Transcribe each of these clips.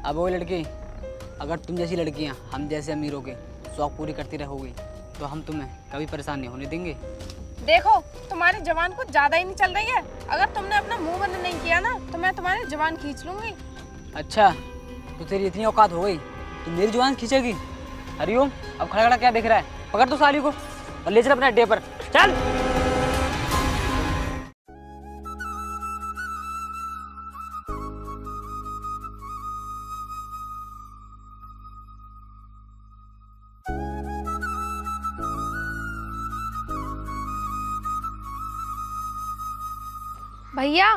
अब वो लड़की, अगर तुम जैसी लड़कियां हम जैसे अमीरों के शौक पूरी करती रहोगी तो हम तुम्हें कभी परेशान नहीं होने देंगे। देखो, तुम्हारी जवान कुछ ज्यादा ही नहीं चल रही है। अगर तुमने अपना मुंह बंद नहीं किया ना तो मैं तुम्हारी जवान खींच लूंगी। अच्छा, तो तेरी इतनी औकात हो गई तो मेरी जुबान खींचेगी? हरिओम, अब खड़ा खड़ा क्या दिख रहा है? पकड़ तो साली को और ले चल अपने अड्डे पर, चल। भैया,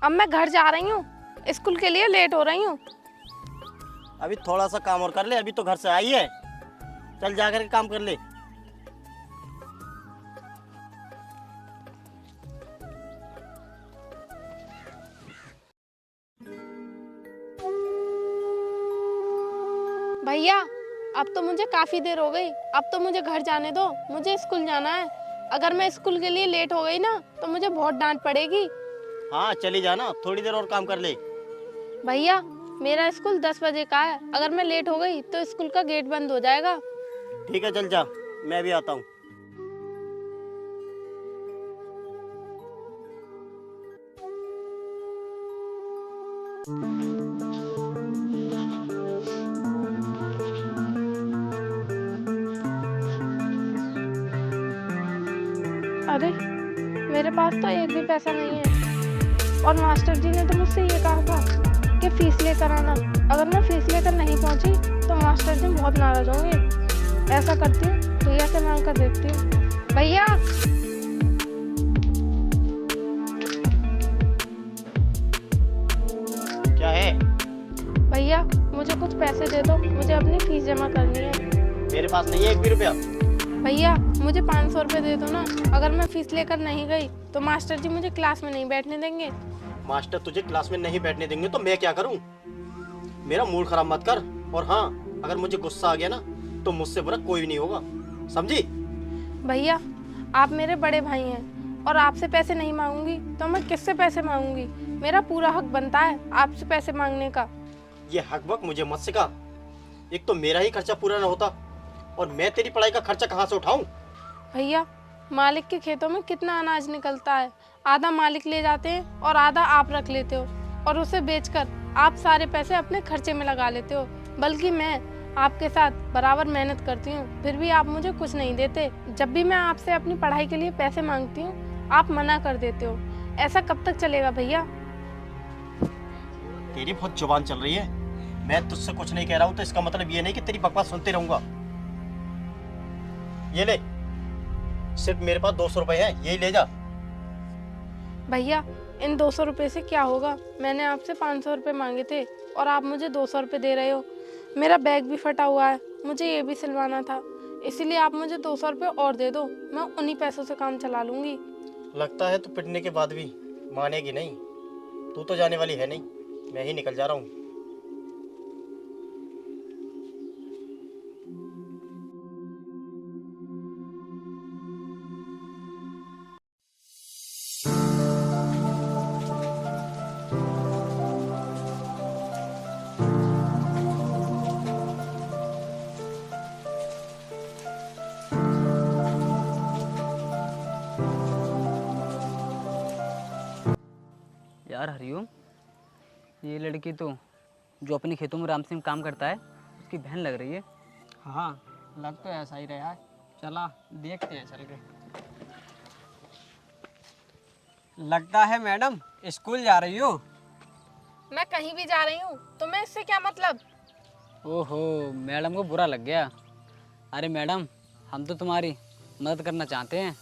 अब मैं घर जा रही हूँ, स्कूल के लिए लेट हो रही हूँ। अभी थोड़ा सा काम और कर ले, अभी तो घर से आई है। चल जा करके काम कर ले। भैया, अब तो मुझे काफी देर हो गई, अब तो मुझे घर जाने दो, मुझे स्कूल जाना है। अगर मैं स्कूल के लिए लेट हो गई ना तो मुझे बहुत डांट पड़ेगी। हाँ चली जाना, थोड़ी देर और काम कर ले। भैया, मेरा स्कूल 10 बजे का है, अगर मैं लेट हो गई तो स्कूल का गेट बंद हो जाएगा। ठीक है चल जा, मैं भी आता हूँ। अरे, मेरे पास तो एक भी पैसा नहीं है और मास्टर जी ने तो मुझसे ये कहा था कि फीस लेकर आना। अगर मैं फीस लेकर नहीं पहुंची तो मास्टर जी बहुत नाराज होंगे। ऐसा करती हूँ, भैया से मांग कर देखती हूँ। भैया, क्या है? भैया मुझे कुछ पैसे दे दो, मुझे अपनी फीस जमा करनी है। मेरे पास नहीं है एक भी रुपया। भैया मुझे 500 रुपये दे दो ना, अगर मैं फीस लेकर नहीं गई तो मास्टर जी मुझे क्लास में नहीं बैठने देंगे। मास्टर तुझे क्लास में नहीं बैठने देंगे तो मैं क्या करूं? मेरा मूड खराब मत कर। और हाँ, अगर मुझे गुस्सा आ गया ना तो मुझसे बुरा कोई भी नहीं होगा, समझी? भैया, आप मेरे बड़े भाई हैं और आपसे पैसे नहीं मांगूंगी तो मैं किससे पैसे मांगूंगी? मेरा पूरा हक बनता है आपसे पैसे मांगने का। ये हक बक मुझे मत सिखा। एक तो मेरा ही खर्चा पूरा न होता और मैं तेरी पढ़ाई का खर्चा कहाँ से उठाऊं? भैया, मालिक के खेतों में कितना अनाज निकलता है, आधा मालिक ले जाते हैं और आधा आप रख लेते हो और उसे बेचकर आप सारे पैसे अपने खर्चे में लगा लेते हो। बल्कि मैं आपके साथ बराबर मेहनत करती हूँ, फिर भी आप मुझे कुछ नहीं देते। जब भी मैं आपसे अपनी पढ़ाई के लिए पैसे मांगती हूँ आप मना कर देते हो। ऐसा कब तक चलेगा भैया? तेरी बहुत जुबान चल रही है। मैं तुझसे कुछ नहीं कह रहा हूँ तो इसका मतलब ये नहीं कि तेरी बकवास सुनते रहूंगा। ये ले, सिर्फ मेरे पास 200 रुपए हैं, यही ले जा। भैया, इन 200 रुपये से क्या होगा? मैंने आपसे 500 रुपये मांगे थे और आप मुझे 200 रुपये दे रहे हो। मेरा बैग भी फटा हुआ है, मुझे ये भी सिलवाना था, इसीलिए आप मुझे 200 रुपये और दे दो, मैं उन्हीं पैसों से काम चला लूँगी। लगता है तू पिटने के बाद भी मानेगी नहीं। तू तो जाने वाली है नहीं, मैं ही निकल जा रहा हूँ। यार हरिओम, ये लड़की तो जो अपने खेतों में राम सिंह काम करता है उसकी बहन लग रही है। हाँ, लग तो ऐसा ही रहा है। चला देखते हैं चल के। लगता है मैडम स्कूल जा रही हो। मैं कहीं भी जा रही हूँ, तुम्हें इससे क्या मतलब? ओहो, मैडम को बुरा लग गया। अरे मैडम, हम तो तुम्हारी मदद करना चाहते हैं।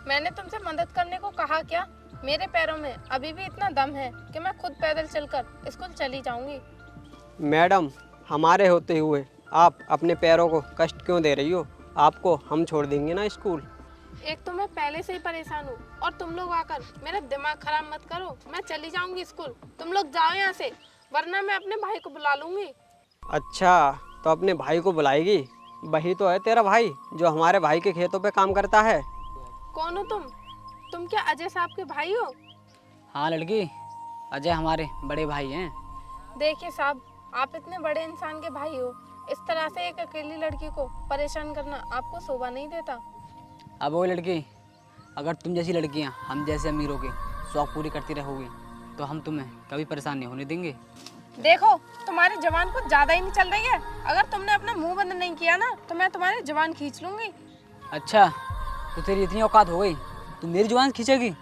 मैंने तुमसे मदद करने को कहा क्या? मेरे पैरों में अभी भी इतना दम है कि मैं खुद पैदल चलकर स्कूल चली जाऊंगी। मैडम, हमारे होते हुए आप अपने पैरों को कष्ट क्यों दे रही हो? आपको हम छोड़ देंगे ना स्कूल। एक तो मैं पहले से ही परेशान हूँ और तुम लोग आकर मेरा दिमाग खराब मत करो। मैं चली जाऊंगी स्कूल, तुम लोग जाओ यहाँ से, वरना मैं अपने भाई को बुला लूंगी। अच्छा, तो अपने भाई को बुलाएगी? वही तो है तेरा भाई जो हमारे भाई के खेतों पे काम करता है। कौन हो तुम? तुम क्या अजय साहब के भाई हो? हाँ लड़की, अजय हमारे बड़े भाई हैं। देखिए साहब, आप इतने बड़े इंसान के भाई हो, इस तरह से एक अकेली लड़की को परेशान करना आपको शोभा नहीं देता। अब वो लड़की, अगर तुम जैसी लड़कियां हम जैसे अमीरों के शौक पूरी करती रहोगी तो हम तुम्हें कभी परेशान नहीं होने देंगे। देखो, तुम्हारी जवान कुछ ज्यादा ही नहीं चल रही है। अगर तुमने अपना मुंह बंद नहीं किया ना तो मैं तुम्हारी जवान खींच लूंगी। अच्छा, तो तेरी इतनी औकात हो गई, तू मेरी जुबान खींचेगी?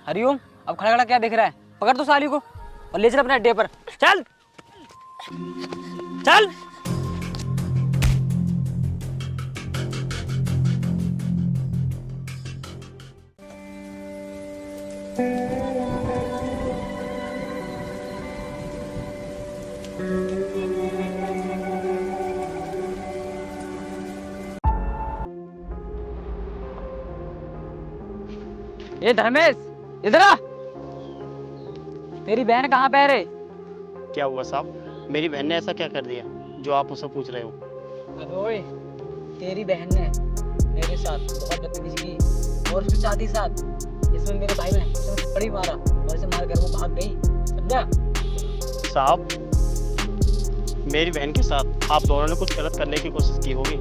हरिओम, अब खड़ा खड़ा क्या देख रहा है? पकड़ तो साली को और ले चल अपने अड्डे पर। चल चल। ये धर्मेश, इधर आ। तेरी बहन कहाँ पे है रे? क्या हुआ साहब? मेरी बहन ने ऐसा क्या कर दिया जो आप मुझसे पूछ रहे हो? अबे ओए, तेरी बहन ने मेरे साथ बहुत बदतमीजी की और उसके साथ ही साथ इसमें मेरे भाई ने उसे थप्पड़ी मारा और इसे मार कर वो भाग गई, समझा? साहब, मेरी बहन के साथ आप दोनों ने कुछ गलत करने की कोशिश की होगी,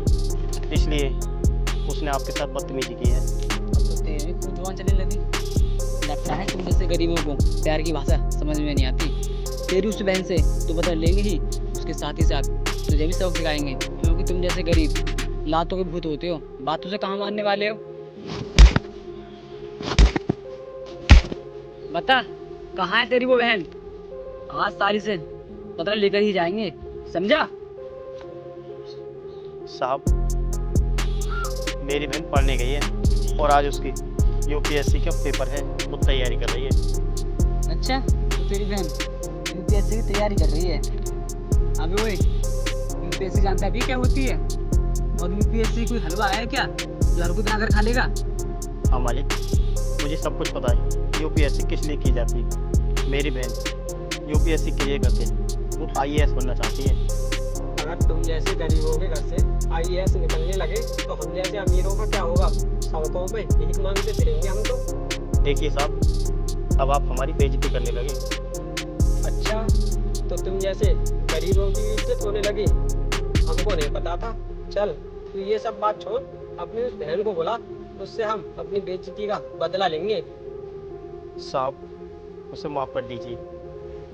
इसलिए उसने आपके साथ बदतमीजी की है। अब तो तेरी भी खूब जुबान चलने लगी। लगता है तुम जैसे गरीबों को प्यार की भाषा समझ में नहीं आती। तेरी उस बहन से तो बदला लेंगे ही, उसके साथ ही साथ तुझे भी सबक सिखाएंगे, क्योंकि तुम जैसे गरीब लातों के भूत होते हो, बातों से कहाँ मानने वाले हो? बता, कहाँ है तेरी वो बहन? आज साली से बदला लेकर ही जाएंगे, समझा? साहब, मेरी बहन पढ़ने गई है और आज उसकी यूपीएससी का पेपर है, वो तैयारी कर रही है। अच्छा, तो तेरी बहन यूपीएससी की तैयारी कर रही है? अबे ओए, यूपीएससी जानता भी क्या होती है? और यूपीएससी कोई हलवा है क्या जो हर कोई बनाकर खा लेगा? हाँ मालिक, मुझे सब कुछ पता है यूपीएससी किस लिए की जाती है। मेरी बहन यूपीएससी के लिए करते हैं, वो आईएएस बनना चाहती है। अगर तुम जैसे गरीबों के घर से आईएएस निकलने लगे तो हम जैसे अमीरों का क्या होगा? सड़कों पे भीख मांगते फिरेंगे हम तो। देखिए साहब, अब आप हमारी बेइज्जती करने लगे। अच्छा, तो तुम जैसे गरीबों की इज्जत होने लगी, हमको नहीं पता था। चल, तू ये सब बात छोड़, अपनी उस बहन को बुला, उससे हम अपनी बेइज्जती का बदला लेंगे। साहब, उसे माफ़ कर दीजिए।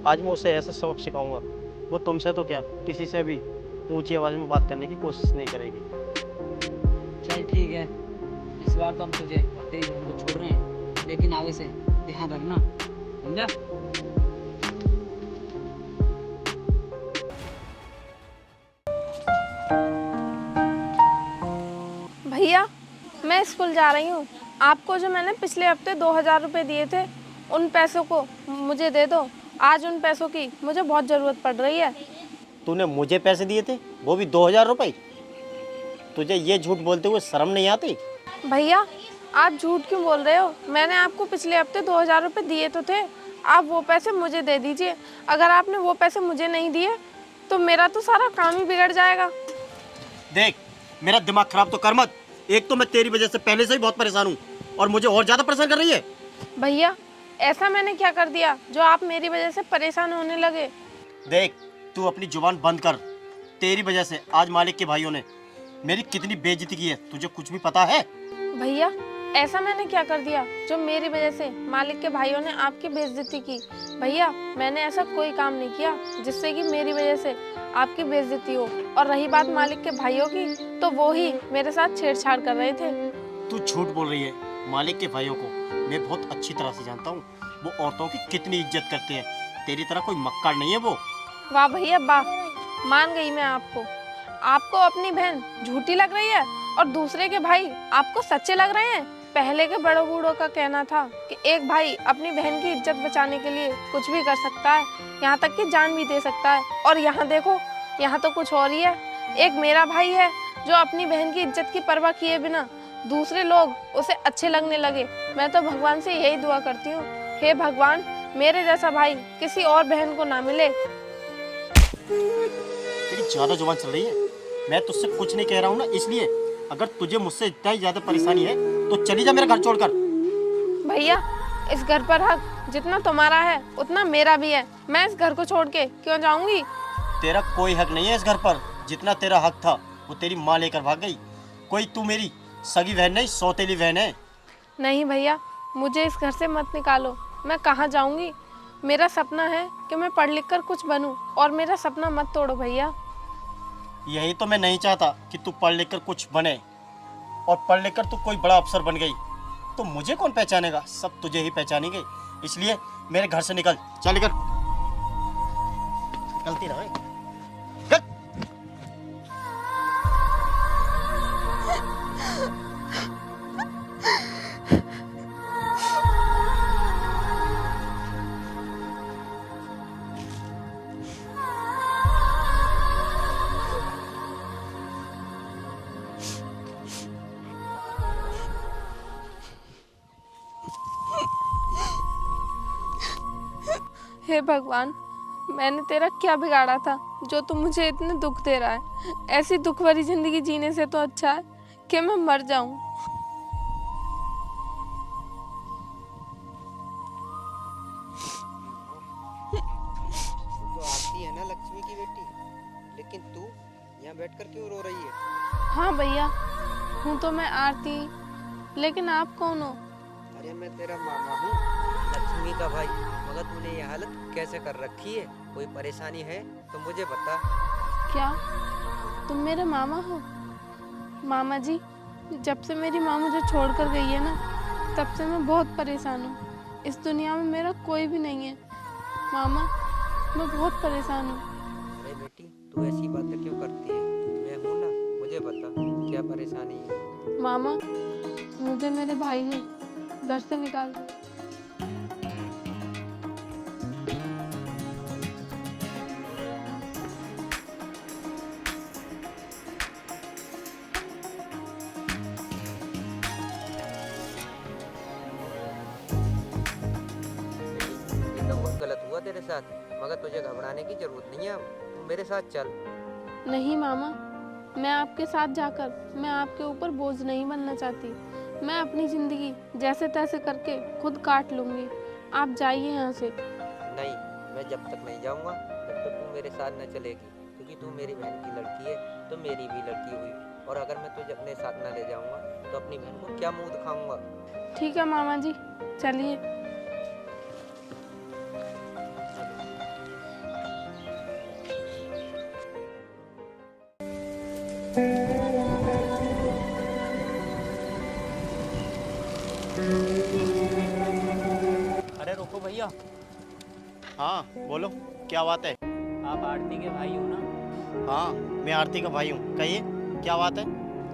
आज मैं उसे ऐसा सबक सिखाऊंगा, वो तुमसे तो क्या किसी से भी ऊंची आवाज़ में बात करने की कोशिश नहीं करेगी। चल ठीक है, इस बार तो हम तुझे तेरी बहन को छोड़ रहे हैं, लेकिन आगे से ध्यान रखना, समझा? भैया, मैं स्कूल जा रही हूँ। आपको जो मैंने पिछले हफ्ते 2000 रुपये दिए थे, उन पैसों को मुझे दे दो। आज उन पैसों की मुझे बहुत ज़रूरत पड़ रही है। तूने मुझे पैसे दिए थे, वो भी 2000 रुपये? तुझे ये झूठ बोलते हुए शर्म नहीं आती? भैया, आप झूठ क्यों बोल रहे हो? मैंने आपको पिछले हफ्ते 2000 रुपये दिए तो थे। आप वो पैसे मुझे दे दीजिए। अगर आपने वो पैसे मुझे नहीं दिए तो मेरा तो सारा काम ही बिगड़ जाएगा। देख, मेरा दिमाग खराब तो कर मत। एक तो मैं तेरी वजह से पहले से ही बहुत परेशान हूँ और मुझे और ज़्यादा परेशान कर रही है। भैया, ऐसा मैंने क्या कर दिया जो आप मेरी वजह से परेशान होने लगे? देख, तू अपनी जुबान बंद कर। तेरी वजह से आज मालिक के भाइयों ने मेरी कितनी बेइज्जती की है, तुझे कुछ भी पता है? भैया, ऐसा मैंने क्या कर दिया जो मेरी वजह से मालिक के भाइयों ने आपकी बेइज्जती की? भैया, मैंने ऐसा कोई काम नहीं किया जिससे कि मेरी वजह से आपकी बेइज्जती हो। और रही बात मालिक के भाइयों की, तो वो ही मेरे साथ छेड़छाड़ कर रहे थे। तू झूठ बोल रही है। मालिक के भाइयों को मैं बहुत अच्छी तरह से जानता हूँ, वो औरतों की कितनी इज्जत करते हैं। तेरी तरह कोई मक्कार नहीं है वो। वाह भैया वाह, मान गई मैं आपको। आपको अपनी बहन झूठी लग रही है और दूसरे के भाई आपको सच्चे लग रहे हैं। पहले के बड़ों बूढ़ों का कहना था कि एक भाई अपनी बहन की इज्जत बचाने के लिए कुछ भी कर सकता है, यहाँ तक कि जान भी दे सकता है। और यहाँ देखो, यहाँ तो कुछ और ही है। एक मेरा भाई है जो अपनी बहन की इज्जत की परवाह किए बिना दूसरे लोग उसे अच्छे लगने लगे। मैं तो भगवान से यही दुआ करती हूँ, हे भगवान, मेरे जैसा भाई किसी और बहन को ना मिले। तेरी ज्यादा जुबान चल रही है। मैं तुझसे कुछ नहीं कह रहा हूँ ना, इसलिए अगर तुझे मुझसे इतना ही ज्यादा परेशानी है तो चली जा मेरा घर छोड़कर। भैया, इस घर पर हक जितना तुम्हारा है उतना मेरा भी है। मैं इस घर को छोड़ के क्यों जाऊंगी? तेरा कोई हक नहीं है इस घर पर। जितना तेरा हक था वो तेरी माँ लेकर भाग गई। कोई तू मेरी सगी बहन नहीं, सौतेली बहन है। नहीं भैया, मुझे इस घर से मत निकालो। मैं कहाँ जाऊंगी? मेरा सपना है कि मैं पढ़ लिख कर कुछ बनूं, और मेरा सपना मत तोड़ो भैया। यही तो मैं नहीं चाहता कि तू पढ़ लिख कर कुछ बने, और पढ़ लिख कर तू कोई बड़ा अफसर बन गई तो मुझे कौन पहचानेगा? सब तुझे ही पहचानेंगे। इसलिए मेरे घर से निकल, चल निकल। निकलती रहे। निकल। हे भगवान, मैंने तेरा क्या बिगाड़ा था जो तू मुझे इतने दुख दे रहा है? ऐसी दुख भरी जिंदगी जीने से तो अच्छा है कि मैं मर जाऊं। तो आरती है ना लक्ष्मी की बेटी, लेकिन तू यहाँ बैठकर क्यों रो रही है? हाँ भैया, हूँ तो मैं आरती, लेकिन आप कौन हो? अरे मैं तेरा मामा हूँ, लक्ष्मी का भाई। मगर तूने ये हालत कैसे कर रखी है? कोई परेशानी है तो मुझे बता। क्या तुम मेरे मामा हो? मामा जी, जब से मेरी माँ मुझे छोड़कर गई है ना, तब से मैं बहुत परेशान हूँ। इस दुनिया में मेरा कोई भी नहीं है मामा, मैं बहुत परेशान हूँ। अरे बेटी, तू ऐसी बातें क्यों करती है? मैं हूँ ना, मुझे बता क्या परेशानी है। मामा, मुझे मेरे भाई ने घर से निकाल दिया। ये तो बहुत गलत हुआ तेरे साथ, मगर तुझे घबराने की जरूरत नहीं है। अब तू मेरे साथ चल। नहीं मामा, मैं आपके साथ जाकर मैं आपके ऊपर बोझ नहीं बनना चाहती। मैं अपनी जिंदगी जैसे तैसे करके खुद काट लूंगी। आप जाइए यहाँ से। नहीं, मैं जब तक नहीं जाऊंगा तब तक तू मेरे साथ न चलेगी, क्योंकि तू मेरी बहन की लड़की है तो मेरी भी लड़की हुई। और अगर मैं तुझे अपने साथ न ले जाऊंगा तो अपनी बहन को क्या मुंह दिखाऊंगा? ठीक है मामा जी, चलिए। अरे रुको भैया। हाँ बोलो, क्या बात है? आप आरती के भाई हो ना? हाँ, मैं आरती का भाई हूँ। कहिए, क्या बात है?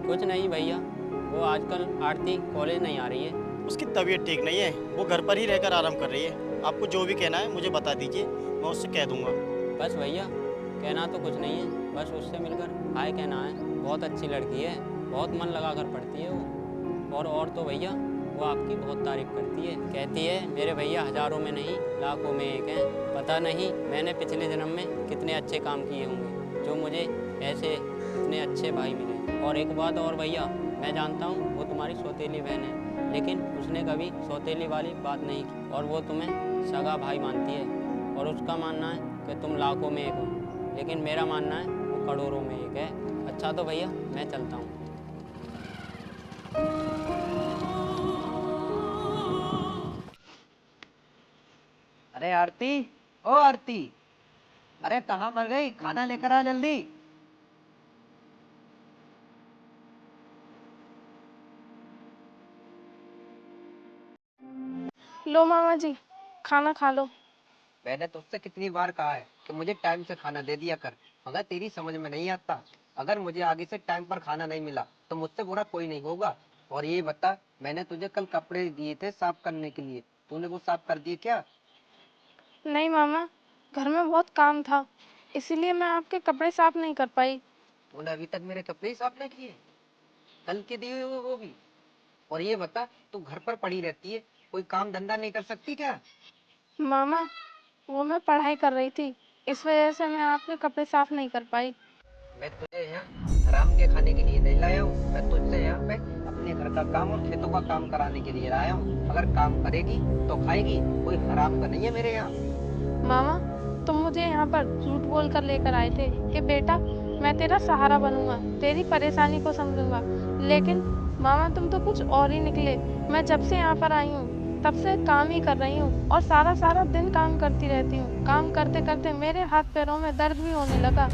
कुछ नहीं भैया, वो आजकल आरती कॉलेज नहीं आ रही है। उसकी तबीयत ठीक नहीं है, वो घर पर ही रहकर आराम कर रही है। आपको जो भी कहना है मुझे बता दीजिए, मैं उससे कह दूंगा। बस भैया, कहना तो कुछ नहीं है, बस उससे मिलकर हाय कहना है। बहुत अच्छी लड़की है, बहुत मन लगा कर पढ़ती है वो। और तो भैया, वो आपकी बहुत तारीफ करती है। कहती है मेरे भैया हज़ारों में नहीं लाखों में एक हैं। पता नहीं मैंने पिछले जन्म में कितने अच्छे काम किए होंगे जो मुझे ऐसे इतने अच्छे भाई मिले। और एक बात और भैया, मैं जानता हूँ वो तुम्हारी सौतेली बहन है, लेकिन उसने कभी सौतेली वाली बात नहीं की, और वो तुम्हें सगा भाई मानती है। और उसका मानना है कि तुम लाखों में एक हो, लेकिन मेरा मानना है वो करोड़ों में एक है। अच्छा तो भैया, मैं चलता हूँ। अरे आरती, ओ आरती, अरे कहाँ मर गई? खाना लेकर आ जल्दी। लो मामा जी, खाना खा लो। मैंने तुझसे कितनी बार कहा है कि मुझे टाइम से खाना दे दिया कर, मगर तेरी समझ में नहीं आता। अगर मुझे आगे से टाइम पर खाना नहीं मिला तो मुझसे बुरा कोई नहीं होगा। और ये बता, मैंने तुझे कल कपड़े दिए थे साफ करने के लिए, तूने वो साफ कर दिए क्या? नहीं मामा, घर में बहुत काम था, इसीलिए मैं आपके कपड़े साफ नहीं कर पाई। तूने अभी तक मेरे कपड़े ही साफ नहीं किए, कल के दिए हुए वो भी। और ये बता, तू घर पर पड़ी रहती है, कोई काम धंधा नहीं कर सकती क्या? मामा, वो मैं पढ़ाई कर रही थी, इस वजह से मैं आपके कपड़े साफ नहीं कर पाई। मैं तुझे यहाँ हराम के खाने के लिए नहीं लाया हूँ, मैं तुझसे यहाँ पे अपने घर का काम और खेतों का काम कराने के लिए लाया हूँ। अगर काम करेगी तो खाएगी, कोई हराम का नहीं है मेरे यहाँ। मामा, तुम मुझे यहाँ पर झूठ बोल कर लेकर आए थे कि बेटा मैं तेरा सहारा बनूंगा, तेरी परेशानी को समझूंगा, लेकिन मामा तुम तो कुछ और ही निकले। मैं जब से यहाँ पर आई हूँ तब से काम ही कर रही हूँ और सारा सारा दिन काम करती रहती हूँ। काम करते करते मेरे हाथ पैरों में दर्द भी होने लगा,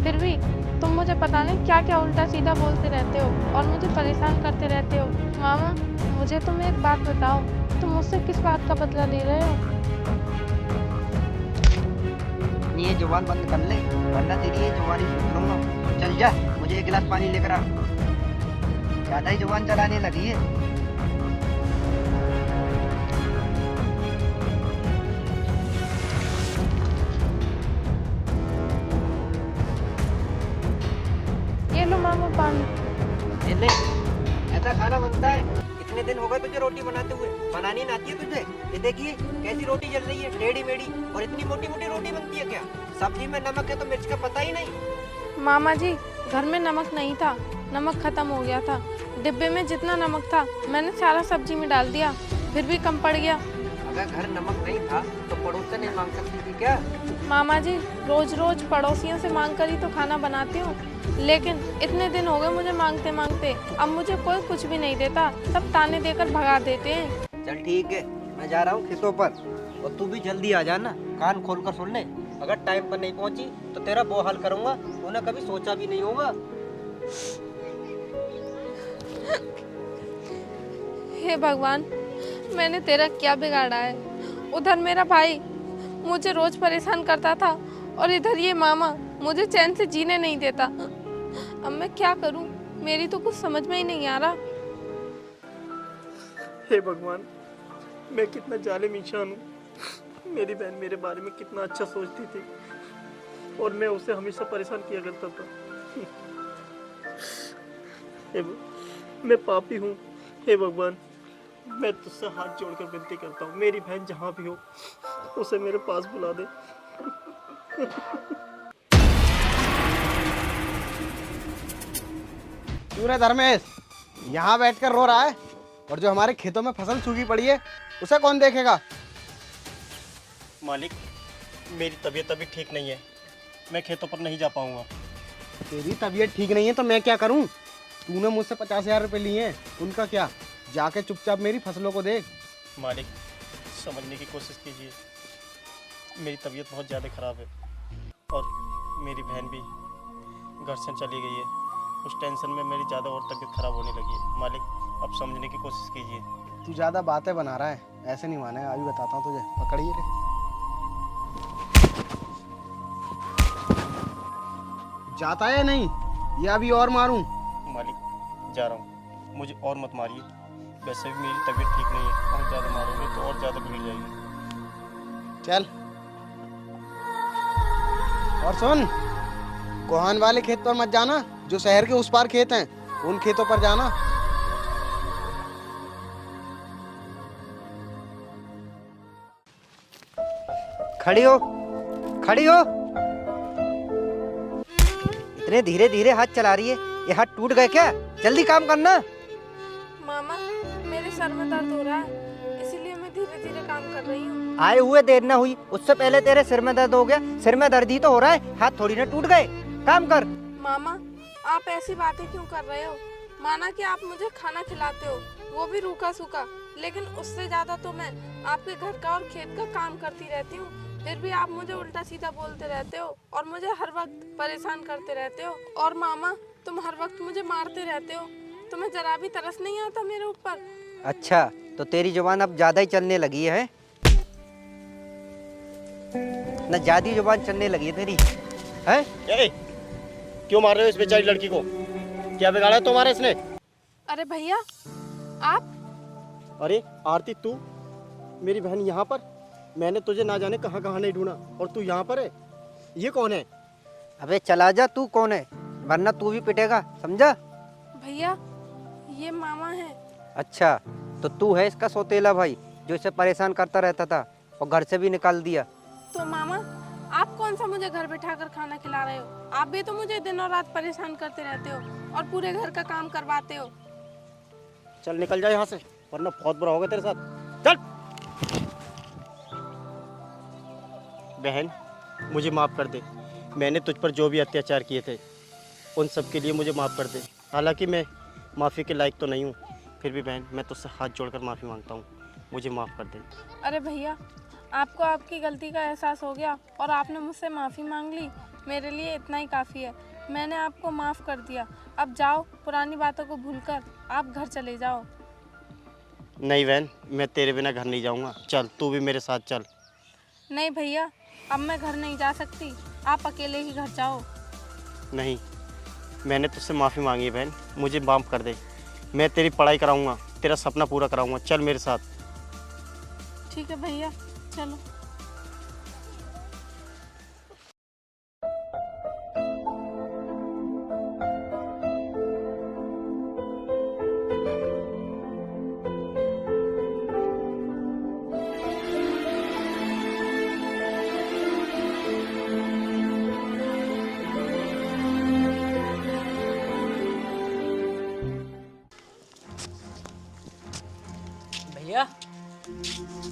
फिर भी तुम मुझे पता नहीं क्या क्या उल्टा सीधा बोलते रहते हो और मुझे परेशान करते रहते हो। मामा मुझे तुम एक बात बताओ, तुम मुझसे किस बात का बदला ले रहे हो? अपनी ये जुबान बंद कर ले, वरना तेरी ये जुबान ही सुन लूंगा। चल जा, मुझे एक गिलास पानी लेकर आ। ज्यादा ही जुबान चलाने लगी है। ये लो मामा पानी। ये ले, ऐसा खाना बनता है? इतने दिन हो गए तुझे रोटी बनाते हुए, बनानी ना आती है तुझे? ये देखिए कैसी रोटी जल रही है, टेढ़ी मेढ़ी, और इतनी मोटी मोटी रोटी बनती है क्या? सब्जी में नमक है तो मिर्च का पता ही नहीं। मामा जी घर में नमक नहीं था, नमक खत्म हो गया था। डिब्बे में जितना नमक था मैंने सारा सब्जी में डाल दिया, फिर भी कम पड़ गया। अगर घर नमक नहीं था तो पड़ोस से नहीं मांग सकती थी क्या? मामा जी रोज रोज पड़ोसियों से मांग कर ही तो खाना बनाती हूँ, लेकिन इतने दिन हो गए मुझे मांगते मांगते, अब मुझे कोई कुछ भी नहीं देता, सब ताने देकर भगा देते हैं। चल ठीक है, मैं जा रहा हूँ खेतों पर, और तू भी जल्दी आ जाना। कान खोल कर सुन ले, अगर टाइम पर नहीं पहुँची तो तेरा वो हाल करूँगा तूने कभी सोचा भी नहीं होगा। हे भगवान, मैंने तेरा क्या बिगाड़ा है? उधर मेरा भाई मुझे रोज परेशान करता था और इधर ये मामा मुझे चैन से जीने नहीं देता। अब मैं क्या करूं? मेरी तो कुछ समझ में ही नहीं आ रहा। हे भगवान, मैं कितना जालिम इंसान हूँ। मेरी बहन मेरे बारे में कितना अच्छा सोचती थी और मैं उसे हमेशा परेशान किया करता था। मैं पापी हूँ। हे भगवान, मैं तुझसे हाथ जोड़कर विनती करता हूँ, मेरी बहन जहाँ भी हो उसे मेरे पास बुला दे। क्यों रे धर्मेश, यहाँ बैठकर रो रहा है? और जो हमारे खेतों में फसल सूखी पड़ी है उसे कौन देखेगा? मालिक, मेरी तबीयत अभी ठीक नहीं है, मैं खेतों पर नहीं जा पाऊंगा। तेरी तबीयत ठीक नहीं है तो मैं क्या करूं? तूने मुझसे 50,000 रुपये लिए हैं, उनका क्या? जाके चुपचाप मेरी फसलों को देख। मालिक, समझने की कोशिश कीजिए, मेरी तबीयत बहुत ज़्यादा ख़राब है और मेरी बहन भी घर से चली गई है। उस टेंशन में मेरी ज़्यादा और तबीयत ख़राब होने लगी है। मालिक, अब समझने की कोशिश कीजिए। तू ज़्यादा बातें बना रहा है, ऐसे नहीं माने। अभी बताता हूँ तुझे, पकड़िए रे। जाता है नहीं या अभी और मारूं? मालिक, जा रहा हूँ, मुझे और मत मारिए। वैसे भी मेरी तबीयत ठीक नहीं है, और ज़्यादा मारोगे तो और ज़्यादा बिगड़ जाएगी। चल। और सुन, कोहान वाले खेत पर मत जाना, जो शहर के उस पार खेत हैं उन खेतों पर जाना। खड़ी हो, खड़ी हो। इतने धीरे धीरे हाथ चला रही है, ये हाथ टूट गए क्या? जल्दी काम करना। मामा मेरे सर में दर्द हो रहा है, इसीलिए मैं धीरे धीरे काम कर रही हूँ। आए हुए देर ना हुई, उससे पहले तेरे सिर में दर्द हो गया। सिर में दर्द ही तो हो रहा है, हाथ थोड़ी ना टूट गए। काम कर। मामा आप ऐसी बातें क्यों कर रहे हो? माना कि आप मुझे खाना खिलाते हो, वो भी रूखा सूखा, लेकिन उससे ज्यादा तो मैं आपके घर का और खेत का काम करती रहती हूँ, फिर भी आप मुझे उल्टा सीधा बोलते रहते हो और मुझे हर वक्त परेशान करते रहते हो। और मामा तुम हर वक्त मुझे मारते रहते हो, तुम्हें जरा भी तरस नहीं आता मेरे ऊपर? अच्छा, तो तेरी जुबान अब ज्यादा ही चलने लगी है ना? ज्यादा जुबान चलने लगी है तेरी, है? ए, क्यों मार रहे हो इस बेचारी लड़की को? क्या बिगाड़ा है तुम्हारे इसने? अरे भैया आप? अरे आरती, तू? मेरी बहन यहाँ पर? मैंने तुझे ना जाने कहाँ कहाँ नहीं ढूंढा और तू यहाँ पर है? ये कौन है? अबे चला जा, तू कौन है? वरना तू भी पिटेगा, समझा? भैया ये मामा है। अच्छा, तो तू है इसका सौतेला भाई जो इसे परेशान करता रहता था और घर से भी निकाल दिया। तो मामा आप कौन सा मुझे घर बैठा कर खाना खिला रहे हो? आप भी तो मुझे दिन और रात परेशान करते रहते हो और पूरे घर का काम करवाते हो। चल निकल जा यहाँ से, वरना बहुत बुरा होगा तेरे साथ। चल। बहन, मुझे माफ़ कर दे। मैंने तुझ पर जो भी अत्याचार किए थे उन सब के लिए मुझे माफ़ कर दे। हालांकि मैं माफ़ी के लायक तो नहीं हूँ, फिर भी बहन मैं तुझसे हाथ जोड़कर माफ़ी मांगता हूँ, मुझे माफ़ कर दे। अरे भैया, आपको आपकी गलती का एहसास हो गया और आपने मुझसे माफ़ी मांग ली, मेरे लिए इतना ही काफ़ी है। मैंने आपको माफ़ कर दिया। अब जाओ, पुरानी बातों को भूलकर आप घर चले जाओ। नहीं बहन, मैं तेरे बिना घर नहीं जाऊँगा। चल तू भी मेरे साथ चल। नहीं भैया, अब मैं घर नहीं जा सकती, आप अकेले ही घर जाओ। नहीं, मैंने तुझसे माफ़ी मांगी है बहन, मुझे माफ़ कर दे। मैं तेरी पढ़ाई कराऊँगा, तेरा सपना पूरा कराऊँगा। चल मेरे साथ। ठीक है भैया, चलो। भैया,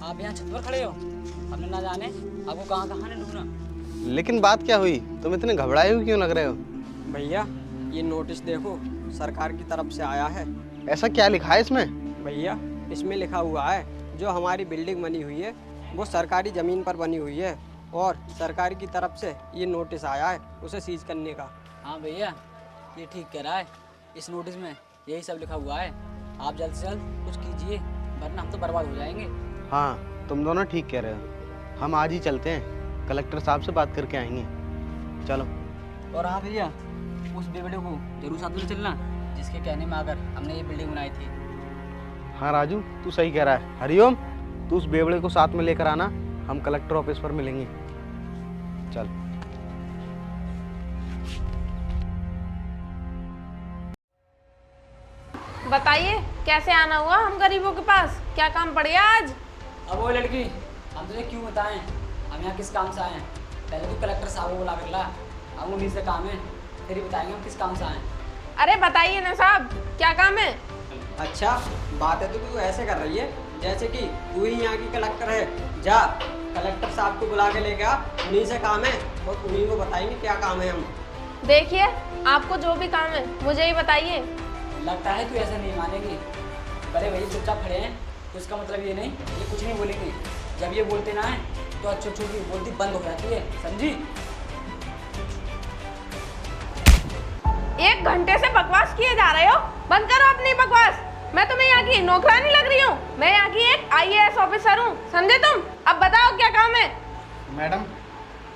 आप यहाँ छत पर खड़े हो, हमने ना जाने आपको कहाँ कहाँ ने ढूंढा। लेकिन बात क्या हुई? तुम इतने घबराए हुए क्यों लग रहे हो? भैया ये नोटिस देखो, सरकार की तरफ से आया है। ऐसा क्या लिखा है इसमें? भैया इसमें लिखा हुआ है, जो हमारी बिल्डिंग बनी हुई है वो सरकारी ज़मीन पर बनी हुई है और सरकार की तरफ से ये नोटिस आया है उसे सीज करने का। हाँ भैया, ये ठीक कह रहा है, इस नोटिस में यही सब लिखा हुआ है। आप जल्द से जल्द कुछ कीजिए, वरना हम तो बर्बाद हो जाएंगे। हाँ, तुम दोनों ठीक कह रहे हो। हम आज ही चलते हैं, कलेक्टर साहब से बात करके आएंगे। चलो। और हाँ भैया, उस बेवड़े को जरूर साथ में चलना, जिसके कहने में आकर हमने ये बिल्डिंग बनाई थी। हाँ राजू, तू सही कह रहा है। हरिओम, तू उस बेवड़े को साथ में लेकर आना, हम कलेक्टर ऑफिस पर मिलेंगे। चल। बताइए, कैसे आना हुआ हम गरीबों के पास? क्या काम पड़ गया आज? अब वो लड़की, हम तुझे क्यों बताएं हम यहाँ किस काम से आए हैं? पहले तो कलेक्टर साहब को बुला कर ला, हम उन्हीं से काम है, फिर ही बताएंगे हम किस काम से आए हैं। अरे बताइए ना साहब, क्या काम है? अच्छा, बात है तो तू ऐसे कर रही है जैसे कि तू ही यहाँ की कलेक्टर है। जा कलेक्टर साहब को बुला के लेके आ, उन्हीं से काम है और उन्हीं को बताएंगे क्या काम है। हम देखिए, आपको जो भी काम है मुझे ही बताइए। लगता है तू ऐसा नहीं मानेगी। बड़े भाई चुपचाप खड़े हैं, तो इसका मतलब ये नहीं, ये कुछ नहीं बोलेंगे। जब ये बोलते ना है तो अच्छी छोटी बोलती बंद हो जाती है, समझी? 1 घंटे से बकवास किए जा रहे हो, बंद करो अपनी बकवास। मैं तुम्हें यहाँ की नौकरानी लग रही हूँ? मैं यहाँ की एक IAS ऑफिसर हूँ, समझे तुम? अब बताओ क्या काम है? मैडम,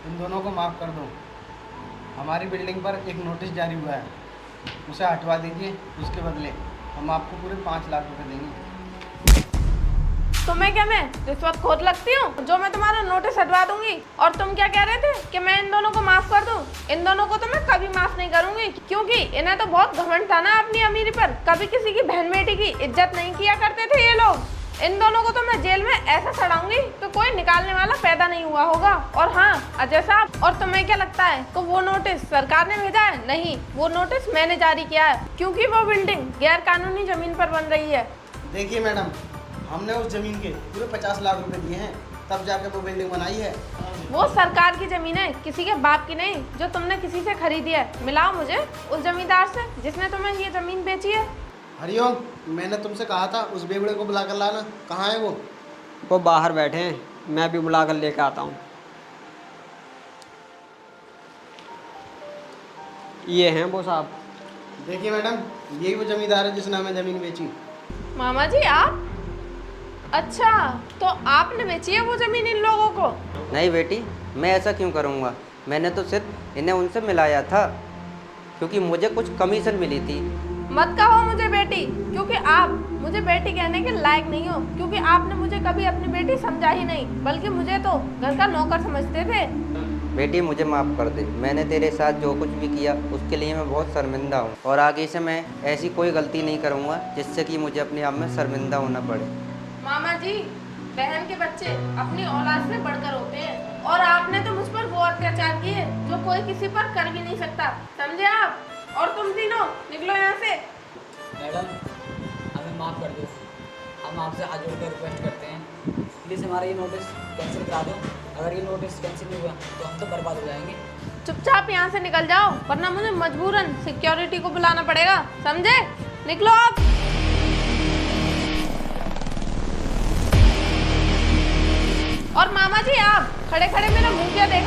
इन दोनों को माफ़ कर दो। हमारी बिल्डिंग पर एक नोटिस जारी हुआ है, उसे हटवा दीजिए। उसके बदले हम आपको पूरे 5 लाख रुपए देंगे। तुम्हें क्या मैं रिश्वतखोर लगती हूँ जो मैं तुम्हारा नोटिस हटवा दूंगी? और तुम क्या कह रहे थे कि मैं इन दोनों को माफ कर दूं? इन दोनों को तो मैं कभी माफ नहीं करूंगी, क्योंकि इन्हें तो बहुत घमंड था ना अपनी अमीरी पर। कभी किसी की बहन बेटी की इज्जत नहीं किया करते थे ये लोग। इन दोनों को तो मैं जेल में ऐसा सड़ाऊंगी तो कोई निकालने वाला पैदा नहीं हुआ होगा। और हाँ अजय साहब, और तुम्हें क्या लगता है तो वो नोटिस सरकार ने भेजा है? नहीं, वो नोटिस मैंने जारी किया है, क्योंकि वो बिल्डिंग गैर कानूनी जमीन पर बन रही है। देखिए मैडम, हमने उस जमीन के पूरे 50 लाख रुपए दिए हैं, तब जाके वो बिल्डिंग बनाई है। वो सरकार की जमीन है, किसी के बाप की नहीं, जो तुमने किसी से खरीदी है। मिलाओ मुझे उस जमींदार से जिसने तुम्हें ये जमीन बेची है। हरिओम, मैंने तुमसे कहा था उस बेवड़े को बुला कर लाना, कहाँ है वो? वो बाहर बैठे हैं, मैं भी बुला कर लेकर आता हूँ। ये हैं वो साहब। देखिए मैडम, यही वो जमींदार है जिसने हमें ज़मीन बेची। मामा जी आप? अच्छा, तो आपने बेची है वो जमीन इन लोगों को? नहीं बेटी, मैं ऐसा क्यों करूँगा। मैंने तो सिर्फ इन्हें उनसे मिलाया था, क्योंकि मुझे कुछ कमीशन मिली थी। मत कहो मुझे बेटी, क्योंकि आप मुझे बेटी कहने के लायक नहीं हो, क्योंकि आपने मुझे कभी अपनी बेटी समझा ही नहीं, बल्कि मुझे तो घर का नौकर समझते थे। बेटी मुझे माफ़ कर दे, मैंने तेरे साथ जो कुछ भी किया उसके लिए मैं बहुत शर्मिंदा हूँ, और आगे से मैं ऐसी कोई गलती नहीं करूँगा जिससे कि मुझे अपने आप में शर्मिंदा होना पड़े। मामा जी, बहन के बच्चे अपनी औलाद से बढ़कर होते हैं, और आपने तो मुझ पर वो अत्याचार किए जो कोई किसी पर कर भी नहीं सकता, समझे आप? और तुम तीनों निकलो यहाँ से। मैडम, हमें माफ़ कर दो, हम आपसे हाथ जोड़कर रिक्वेस्ट करते हैं, प्लीज़ हमारा ये नोटिस कैंसिल करा दो। अगर ये नोटिस कैंसिल नहीं हुआ तो हम तो बर्बाद हो जाएंगे। चुपचाप यहाँ से निकल जाओ, वरना मुझे मजबूरन सिक्योरिटी को बुलाना पड़ेगा, समझे? निकलो आप। और मामा जी, आप खड़े खड़े मेरा मुंह क्या देख